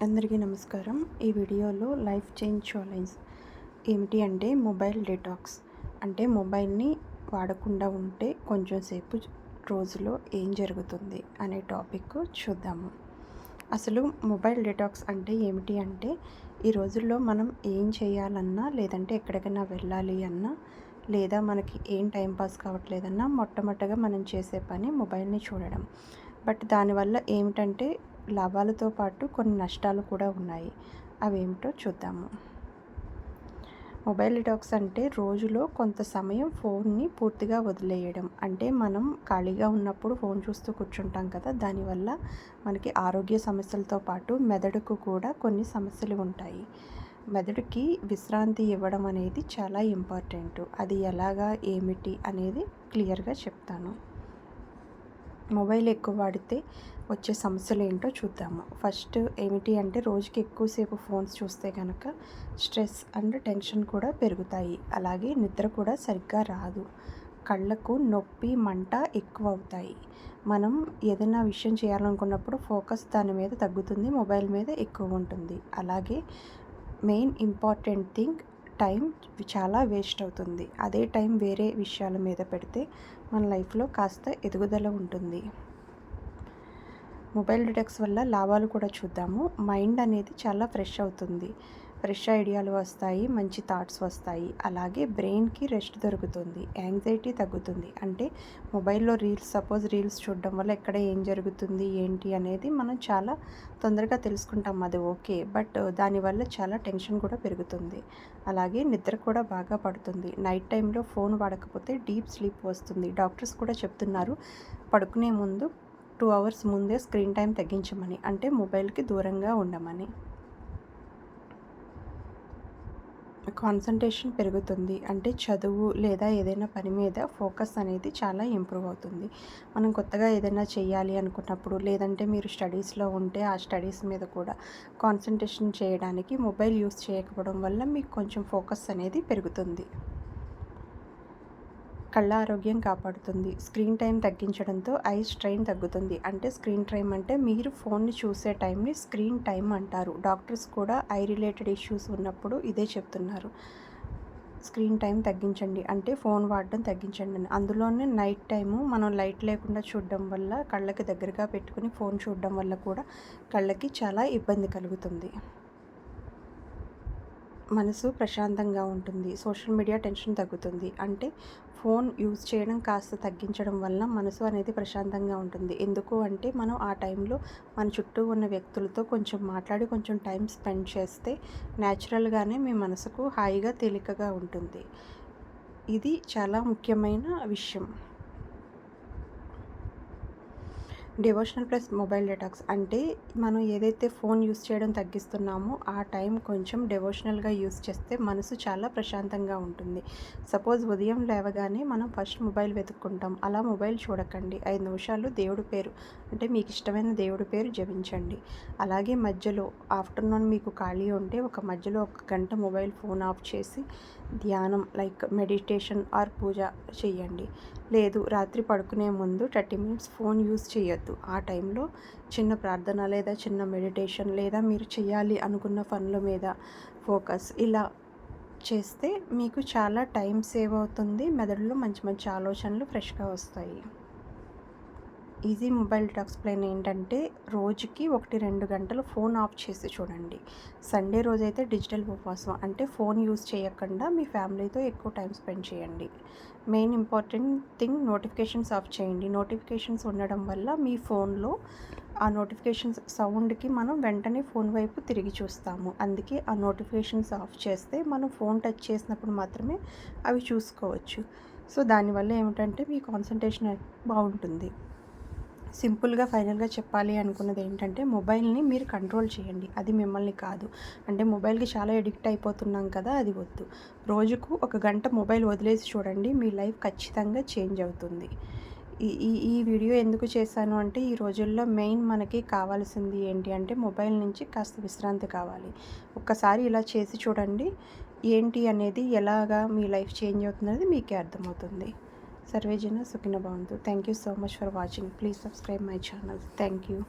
అందరికీ నమస్కారం. ఈ వీడియోలో లైఫ్ చేంజ్ ఛాలెంజ్ ఏమిటి అంటే మొబైల్ డిటాక్స్. అంటే మొబైల్ని వాడకుండా ఉంటే కొంచెం సేపు రోజులో ఏం జరుగుతుంది అనే టాపిక్ చూద్దాము. అసలు మొబైల్ డిటాక్స్ అంటే ఏమిటి అంటే ఈ రోజుల్లో మనం ఏం చేయాలన్నా, లేదంటే ఎక్కడికైనా వెళ్ళాలి అన్నా, లేదా మనకి ఏం టైం పాస్ కావట్లేదన్నా మొట్టమొదటగా మనం చేసే పని మొబైల్ని చూడడం. బట్ దానివల్ల ఏమిటంటే లాభాలతో పాటు కొన్ని నష్టాలు కూడా ఉన్నాయి. అవేమిటో చూద్దాము. మొబైల్ డిటాక్స్ అంటే రోజులో కొంత సమయం ఫోన్ని పూర్తిగా వదిలేయడం. అంటే మనం ఖాళీగా ఉన్నప్పుడు ఫోన్ చూస్తూ కూర్చుంటాం కదా, దానివల్ల మనకి ఆరోగ్య సమస్యలతో పాటు మెదడుకు కూడా కొన్ని సమస్యలు ఉంటాయి. మెదడుకి విశ్రాంతి ఇవ్వడం అనేది చాలా ఇంపార్టెంట్. అది ఎలాగా ఏమిటి అనేది క్లియర్గా చెప్తాను. మొబైల్ ఎక్కువ వాడితే వచ్చే సమస్యలు ఏంటో చూద్దాము. ఫస్ట్ ఏమిటి అంటే రోజుకి ఎక్కువసేపు ఫోన్స్ చూస్తే కనుక స్ట్రెస్ అండ్ టెన్షన్ కూడా పెరుగుతాయి. అలాగే నిద్ర కూడా సరిగ్గా రాదు. కళ్ళకు నొప్పి, మంట ఎక్కువ అవుతాయి. మనం ఏదైనా విషయం చేయాలనుకున్నప్పుడు ఫోకస్ దాని మీద తగ్గుతుంది, మొబైల్ మీద ఎక్కువ ఉంటుంది. అలాగే మెయిన్ ఇంపార్టెంట్ థింగ్ టైం చాలా వేస్ట్ అవుతుంది. అదే టైం వేరే విషయాల మీద పెడితే మన లైఫ్లో కాస్త ఎదుగుదల ఉంటుంది. మొబైల్ డిటాక్స్ వల్ల లాభాలు కూడా చూద్దాము. మైండ్ అనేది చాలా ఫ్రెష్ అవుతుంది. ఫ్రెష్ ఐడియాలు వస్తాయి, మంచి థాట్స్ వస్తాయి. అలాగే బ్రెయిన్కి రెస్ట్ దొరుకుతుంది, యాంగ్జైటీ తగ్గుతుంది. అంటే మొబైల్లో సపోజ్ రీల్స్ చూడడం వల్ల ఎక్కడ ఏం జరుగుతుంది ఏంటి అనేది మనం చాలా తొందరగా తెలుసుకుంటాం, అది ఓకే. బట్ దానివల్ల చాలా టెన్షన్ కూడా పెరుగుతుంది. అలాగే నిద్ర కూడా బాగా పడుతుంది. నైట్ టైంలో ఫోన్ వాడకపోతే డీప్ స్లీప్ వస్తుంది. డాక్టర్స్ కూడా చెప్తున్నారు పడుకునే ముందు 2 అవర్స్ ముందే స్క్రీన్ టైం తగ్గించమని, అంటే మొబైల్కి దూరంగా ఉండమని. కాన్సంట్రేషన్ పెరుగుతుంది. అంటే చదువు లేదా ఏదైనా పని మీద ఫోకస్ అనేది చాలా ఇంప్రూవ్ అవుతుంది. మనం కొత్తగా ఏదైనా చేయాలి అనుకున్నప్పుడు, లేదంటే మీరు స్టడీస్లో ఉంటే ఆ స్టడీస్ మీద కూడా కాన్సంట్రేషన్ చేయడానికి మొబైల్ యూస్ చేయకపోవడం వల్ల మీకు కొంచెం ఫోకస్ అనేది పెరుగుతుంది. కళ్ళ ఆరోగ్యం కాపాడుతుంది. స్క్రీన్ టైం తగ్గించడంతో ఐ స్ట్రెయిన్ తగ్గుతుంది. అంటే స్క్రీన్ టైం అంటే మీరు ఫోన్ని చూసే టైంని స్క్రీన్ టైం అంటారు. డాక్టర్స్ కూడా ఐ రిలేటెడ్ ఇష్యూస్ ఉన్నప్పుడు ఇదే చెప్తున్నారు. స్క్రీన్ టైం తగ్గించండి, అంటే ఫోన్ వాడడం తగ్గించండి అని. అందులోనే నైట్ టైము మనం లైట్ లేకుండా చూడడం వల్ల, కళ్ళకి దగ్గరగా పెట్టుకుని ఫోన్ చూడడం వల్ల కూడా కళ్ళకి చాలా ఇబ్బంది కలుగుతుంది. మనసు ప్రశాంతంగా ఉంటుంది. సోషల్ మీడియా టెన్షన్ తగ్గుతుంది. అంటే ఫోన్ యూజ్ చేయడం కాస్త తగ్గించడం వల్ల మనసు అనేది ప్రశాంతంగా ఉంటుంది. ఎందుకు అంటే మనం ఆ టైంలో మన చుట్టూ ఉన్న వ్యక్తులతో కొంచెం మాట్లాడి కొంచెం టైం స్పెండ్ చేస్తే న్యాచురల్గానే మీ మనసుకు హాయిగా తేలికగా ఉంటుంది. ఇది చాలా ముఖ్యమైన విషయం. డివోషనల్ ప్లస్ మొబైల్ డిటాక్స్ అంటే మనం ఏదైతే ఫోన్ యూస్ చేయడం తగ్గిస్తున్నామో ఆ టైం కొంచెం డివోషనల్గా యూస్ చేస్తే మనసు చాలా ప్రశాంతంగా ఉంటుంది. సపోజ్ ఉదయం లేవగానే మనం ఫస్ట్ మొబైల్ వెతుక్కుంటాం. అలా మొబైల్ చూడకండి. 5 నిమిషాలు దేవుడి పేరు, అంటే మీకు ఇష్టమైన దేవుడి పేరు జపించండి. అలాగే మధ్యలో ఆఫ్టర్నూన్ మీకు ఖాళీ ఉంటే మధ్యలో 1 గంట మొబైల్ ఫోన్ ఆఫ్ చేసి ధ్యానం లైక్ మెడిటేషన్ ఆర్ పూజ చేయండి. లేదు రాత్రి పడుకునే ముందు 30 మినిట్స్ ఫోన్ యూస్ చేయొద్దు. ఆ టైంలో చిన్న ప్రార్థన లేదా చిన్న మెడిటేషన్ లేదా మీరు చేయాలి అనుకున్న పనుల మీద ఫోకస్ ఇలా చేస్తే మీకు చాలా టైం సేవ్ అవుతుంది. మెదడులో మంచి మంచి ఆలోచనలు ఫ్రెష్గా వస్తాయి. ఈజీ మొబైల్ డిటాక్స్ ప్లాన్ ఏంటంటే రోజుకి 1-2 గంటలు ఫోన్ ఆఫ్ చేసి చూడండి. సండే రోజైతే డిజిటల్ ఉపవాసం, అంటే ఫోన్ యూస్ చేయకుండా మీ ఫ్యామిలీతో ఎక్కువ టైం స్పెండ్ చేయండి. Main important thing notifications off చేయండి. నోటిఫికేషన్స్ ఉండడం వల్ల మీ ఫోన్లో ఆ నోటిఫికేషన్స్ సౌండ్కి మనం వెంటనే ఫోన్ వైపు తిరిగి చూస్తాము. అందుకే ఆ నోటిఫికేషన్స్ ఆఫ్ చేస్తే మనం ఫోన్ టచ్ చేసినప్పుడు మాత్రమే అవి చూసుకోవచ్చు. సో దానివల్ల ఏమిటంటే మీ కాన్సంట్రేషన్ బాగుంటుంది. సింపుల్గా ఫైనల్గా చెప్పాలి అనుకున్నది ఏంటంటే మొబైల్ని మీరు కంట్రోల్ చేయండి, అది మిమ్మల్ని కాదు. అంటే మొబైల్కి చాలా ఎడిక్ట్ అయిపోతున్నాం కదా, అది వద్దు. రోజుకు 1 గంట మొబైల్ వదిలేసి చూడండి, మీ లైఫ్ ఖచ్చితంగా చేంజ్ అవుతుంది. ఈ ఈ ఈ వీడియో ఎందుకు చేశాను అంటే ఈ రోజుల్లో మెయిన్ మనకి కావాల్సింది ఏంటి అంటే మొబైల్ నుంచి కాస్త విశ్రాంతి కావాలి. ఒక్కసారి ఇలా చేసి చూడండి, ఏంటి అనేది ఎలాగా మీ లైఫ్ చేంజ్ అవుతుందనేది మీకే అర్థమవుతుంది. Sarve Jana Sukhina Bhavantu. Thank you so much for watching. Please subscribe my channel. Thank you.